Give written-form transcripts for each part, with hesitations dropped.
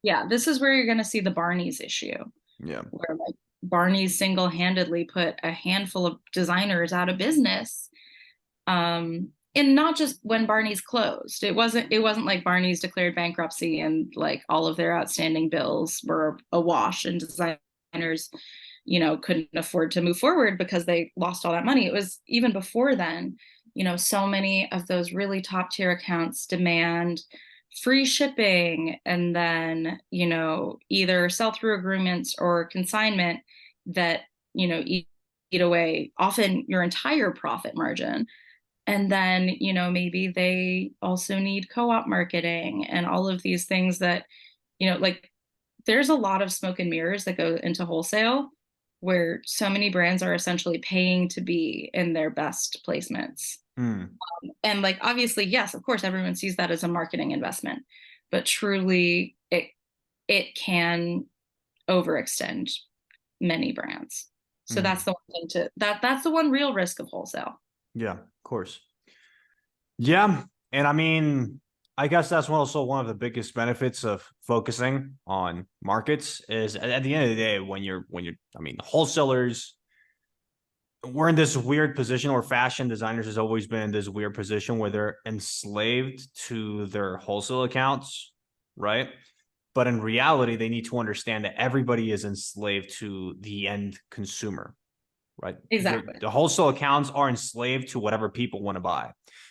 Yeah, this is where you're going to see the Barney's issue, Yeah. where like Barney's single-handedly put a handful of designers out of business. And not just when Barney's closed. It wasn't like Barney's declared bankruptcy and like all of their outstanding bills were awash and designers, couldn't afford to move forward because they lost all that money. It was even before then, so many of those really top tier accounts demand free shipping and then, either sell through agreements or consignment that, eat away often your entire profit margin. And then, maybe they also need co-op marketing and all of these things that, like there's a lot of smoke and mirrors that go into wholesale where so many brands are essentially paying to be in their best placements. Mm. And like obviously, yes, of course, everyone sees that as a marketing investment, but truly it can overextend many brands. So Mm. that's the one thing to that's the one real risk of wholesale. Yeah, of course. Yeah. And I mean, I guess that's also one of the biggest benefits of focusing on markets is at the end of the day, I mean, wholesalers, we're in this weird position where fashion designers has always been in this weird position where they're enslaved to their wholesale accounts, right? But in reality, they need to understand that everybody is enslaved to the end consumer, right? Exactly. The wholesale accounts are enslaved to whatever people want to buy.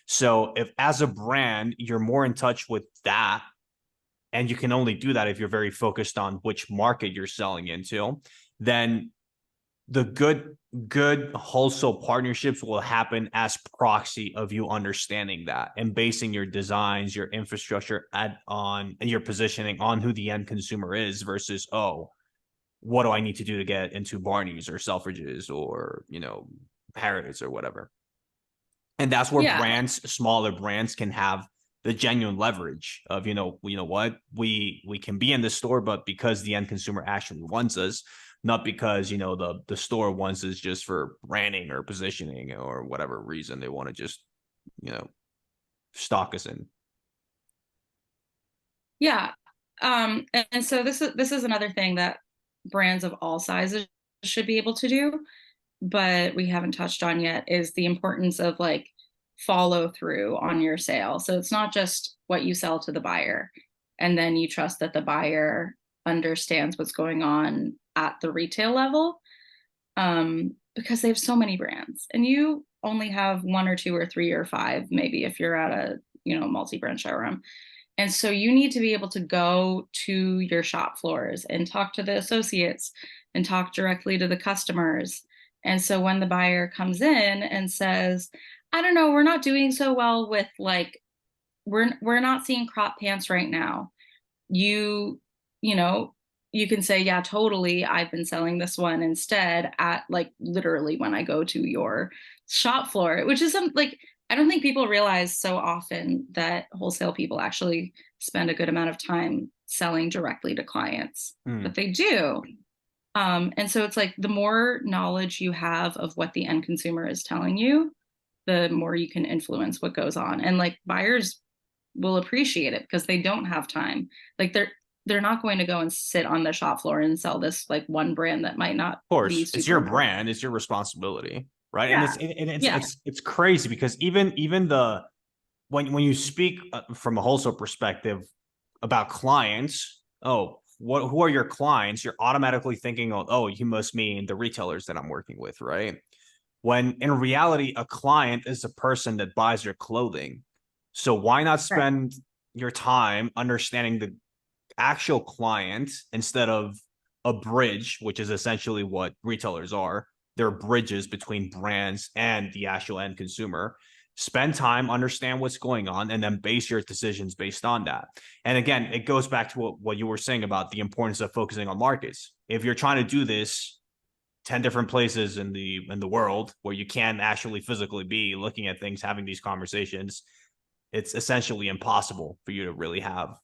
So if as a brand, you're more in touch with that, and you can only do that if you're very focused on which market you're selling into, then the good wholesale partnerships will happen as proxy of you understanding that and basing your designs, your infrastructure on and your positioning on who the end consumer is versus, oh, what do I need to do to get into Barney's or Selfridges or, Harrods or whatever. And that's where Yeah. brands, smaller brands, can have the genuine leverage of, what, we can be in the store, but because the end consumer actually wants us, not because, the store wants us just for branding or positioning or whatever reason they want to just, you know, stock us in. Yeah. And so this is another thing that brands of all sizes should be able to do, but we haven't touched on yet is the importance of like follow through on your sale. So it's not just what you sell to the buyer and then you trust that the buyer understands what's going on at the retail level, because they have so many brands and you only have one or two or three or five maybe if you're at a multi-brand showroom. And so you need to be able to go to your shop floors and talk to the associates and talk directly to the customers. And so when the buyer comes in and says, I don't know, we're not doing so well with like we're not seeing crop pants right now. You you know, you can say, yeah, totally. I've been selling this one instead at like literally when I go to your shop floor, which is some like I don't think people realize so often that wholesale people actually spend a good amount of time selling directly to clients, but Mm. they do. And so it's like the more knowledge you have of what the end consumer is telling you, the more you can influence what goes on. And like buyers will appreciate it because they don't have time. Like they're not going to go and sit on the shop floor and sell this like one brand that might not Of be course, it's super your important. brand, it's your responsibility, right? And Yeah. it's Yeah. it's crazy because even the when you speak from a wholesale perspective about clients, oh, who are your clients? You're automatically thinking, oh, you must mean the retailers that I'm working with, right? When in reality, a client is a person that buys your clothing. So why not Right. spend your time understanding the actual client instead of a bridge, which is essentially what retailers are. They're bridges between brands and the actual end consumer. Spend time, understand what's going on, and then base your decisions based on that. And again, it goes back to what you were saying about the importance of focusing on markets. If you're trying to do this 10 different places in the world where you can actually physically be looking at things, having these conversations, it's essentially impossible for you to really have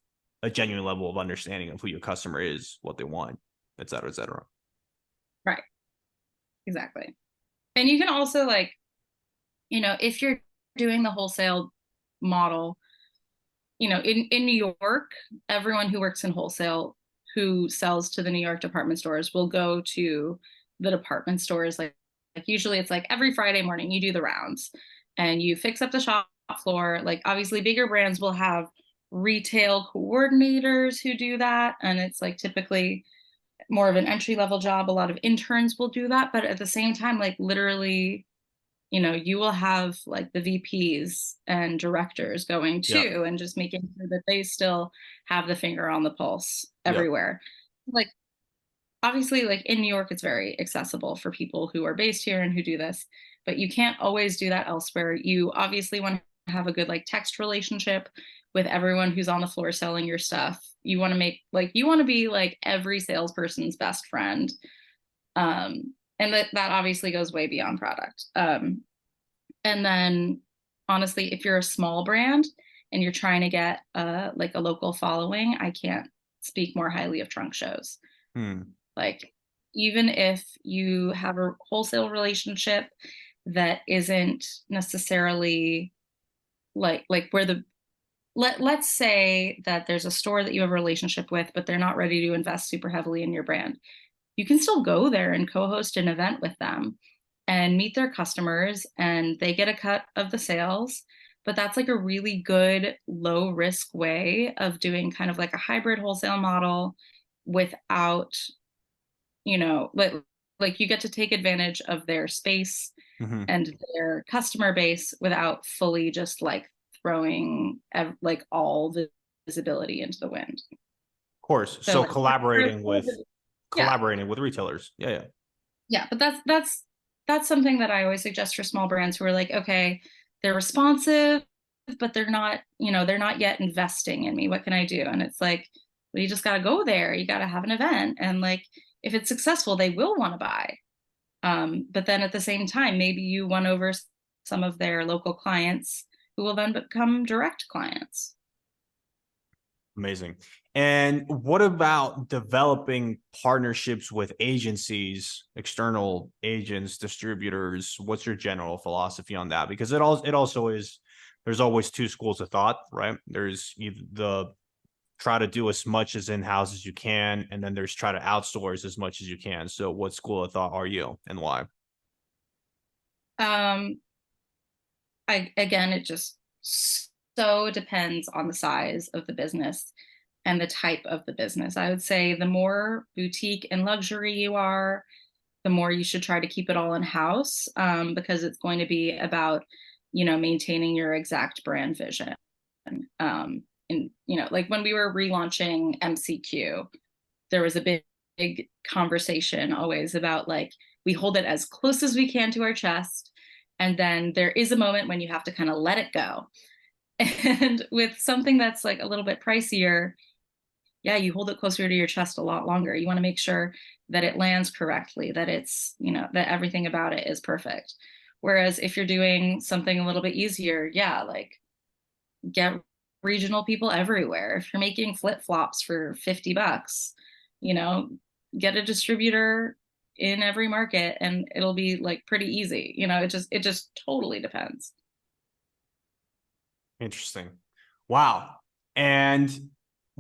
a genuine level of understanding of who your customer is, what they want, et cetera, et cetera. Right. Exactly. And you can also like, if you're doing the wholesale model, in New York, everyone who works in wholesale who sells to the New York department stores will go to the department stores. Like usually it's like every Friday morning you do the rounds and you fix up the shop floor. Like obviously bigger brands will have retail coordinators who do that. And it's like typically more of an entry level job. A lot of interns will do that. But at the same time, like literally, you will have like the VPs and directors going Yep. too, and just making sure that they still have the finger on the pulse Yep. everywhere. Like, obviously, like in New York, it's very accessible for people who are based here and who do this, but you can't always do that elsewhere. You obviously want to have a good like text relationship with everyone who's on the floor selling your stuff. You want to you want to be like every salesperson's best friend. And that obviously goes way beyond product. And then honestly, if you're a small brand and you're trying to get like a local following, I can't speak more highly of trunk shows. Hmm. Like even if you have a wholesale relationship that isn't necessarily like where let's say that there's a store that you have a relationship with, but they're not ready to invest super heavily in your brand. You can still go there and co-host an event with them and meet their customers, and they get a cut of the sales. But that's like a really good low risk way of doing kind of like a hybrid wholesale model without, like you get to take advantage of their space Hmm. and their customer base without fully just like throwing like all the visibility into the wind. Of course. So So like, yeah, collaborating with retailers. Yeah, yeah. yeah, but that's something that I always suggest for small brands who are like, okay, they're responsive, but they're not yet investing in me. What can I do? And it's like, well, you just got to go there. You got to have an event, and like if it's successful, they will want to buy. But then at the same time, maybe you won over some of their local clients who will then become direct clients. Amazing. And what about developing partnerships with agencies, external agents, distributors? What's your general philosophy on that? Because it also is there's always two schools of thought, right? There's either the try to do as much as in-house as you can, and then there's try to outsource as much as you can. So what school of thought are you and why? Um, it just so depends on the size of the business and the type of the business. I would say the more boutique and luxury you are, the more you should try to keep it all in house, because it's going to be about, maintaining your exact brand vision. And, like when we were relaunching MCQ, there was a big conversation always about like, we hold it as close as we can to our chest. And then there is a moment when you have to kind of let it go. And with something that's like a little bit pricier, yeah, you hold it closer to your chest a lot longer. You want to make sure that it lands correctly, that it's, that everything about it is perfect. Whereas if you're doing something a little bit easier, yeah, like get regional people everywhere. If you're making flip-flops for $50, you know, get a distributor in every market and it'll be like pretty easy. It just totally depends. Interesting. Wow. And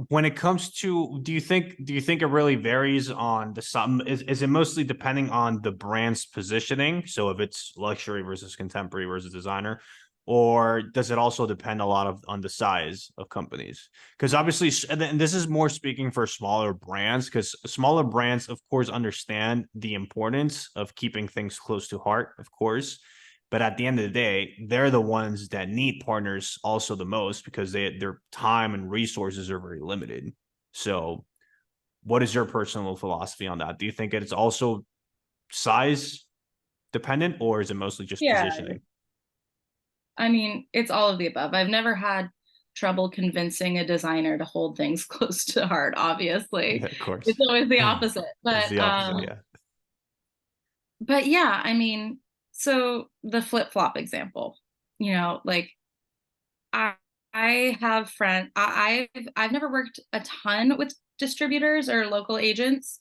when it comes to, do you think it really varies on the sum? Is it mostly depending on the brand's positioning? So if it's luxury versus contemporary versus designer, or does it also depend a lot on the size of companies? Because obviously, and this is more speaking for smaller brands, because smaller brands, of course, understand the importance of keeping things close to heart, of course. But at the end of the day, they're the ones that need partners also the most because their time and resources are very limited. So, what is your personal philosophy on that? Do you think it's also size dependent, or is it mostly just Yeah. positioning? I mean, it's all of the above. I've never had trouble convincing a designer to hold things close to heart, obviously. Yeah, of course. It's always the opposite. It's the opposite. Yeah. But yeah, I mean, so the flip-flop example, like I I have friends. I've never worked a ton with distributors or local agents.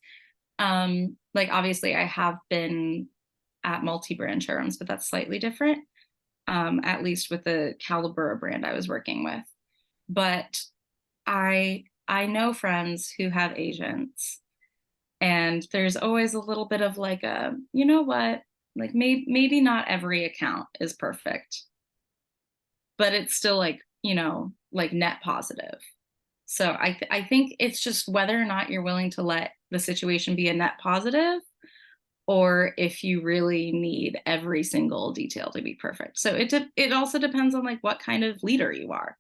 Like obviously I have been at multi-brand showrooms, but that's slightly different. At least with the caliber of brand I was working with. but I know friends who have agents, and there's always a little bit of like a, you know what, like maybe not every account is perfect, but it's still like, like net positive. So I think it's just whether or not you're willing to let the situation be a net positive, or if you really need every single detail to be perfect. So it also depends on like what kind of leader you are.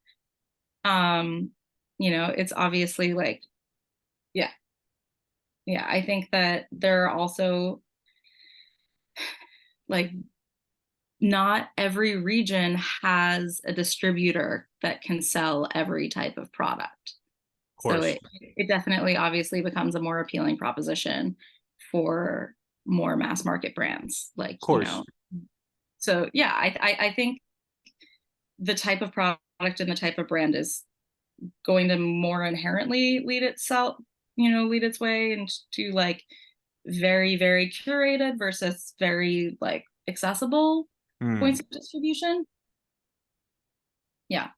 Um, it's obviously like, yeah, yeah. I think that there are also like not every region has a distributor that can sell every type of product. Of So course. it definitely obviously becomes a more appealing proposition for more mass market brands. Like, Of course. so yeah, I think the type of product and the type of brand is going to more inherently lead itself, lead its way into like very, very curated versus very like accessible Hmm. points of distribution. Yeah.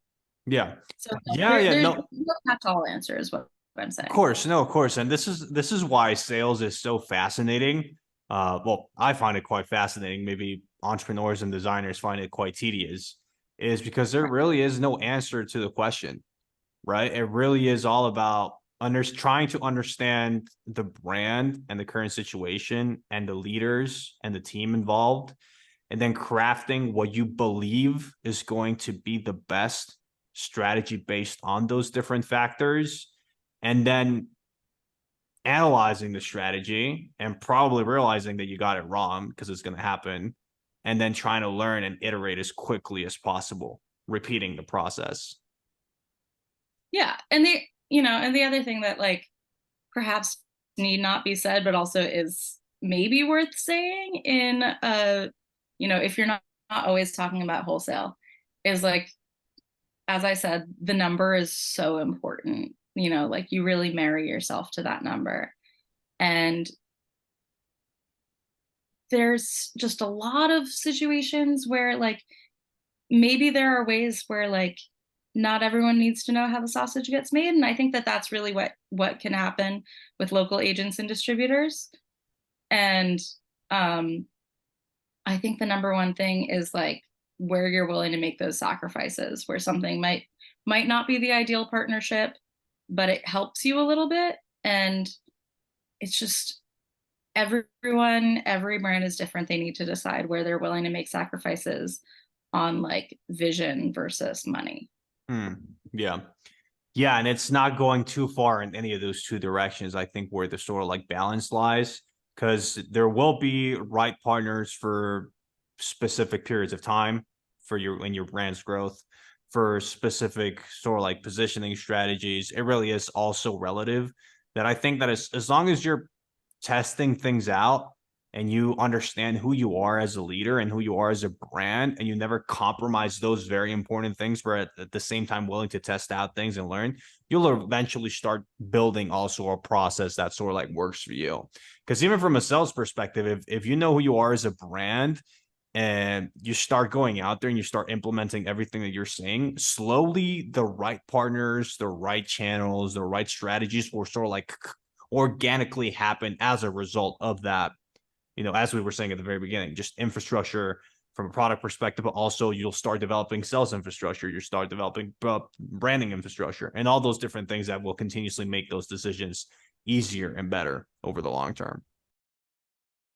Yeah. So Yeah. Yeah. there's No. no catch-all answer is what I'm Of saying. course, no, of course, and this is why sales is so fascinating. Well, I find it quite fascinating. Maybe entrepreneurs and designers find it quite tedious, is because there Right. really is no answer to the question, right? It really is all about trying to understand the brand and the current situation and the leaders and the team involved, and then crafting what you believe is going to be the best strategy based on those different factors, and then analyzing the strategy and probably realizing that you got it wrong because it's going to happen, and then trying to learn and iterate as quickly as possible, repeating the process. Yeah. And the other thing that like perhaps need not be said, but also is maybe worth saying in if you're not always talking about wholesale, is like, as I said, the number is so important. Like you really marry yourself to that number. And there's just a lot of situations where like maybe there are ways where like not everyone needs to know how the sausage gets made, and I think that that's really what can happen with local agents and distributors. And um I think the number one thing is like where you're willing to make those sacrifices, where something might not be the ideal partnership, but it helps you a little bit. And it's just every brand is different. They need to decide where they're willing to make sacrifices on like vision versus money. Hmm. Yeah. Yeah, and it's not going too far in any of those two directions. I think where the sort of like balance lies, because there will be right partners for specific periods of time for your in your brand's growth, for specific sort of like positioning strategies. It really is also relative. That I think that as long as you're testing things out and you understand who you are as a leader and who you are as a brand, and you never compromise those very important things, but at the same time willing to test out things and learn, you'll eventually start building also a process that sort of like works for you. Because even from a sales perspective, if you know who you are as a brand and you start going out there and you start implementing everything that you're saying, slowly the right partners, the right channels, the right strategies will sort of like organically happen as a result of that. As we were saying at the very beginning, just infrastructure from a product perspective, but also you'll start developing sales infrastructure, you start developing branding infrastructure, and all those different things that will continuously make those decisions easier and better over the long term.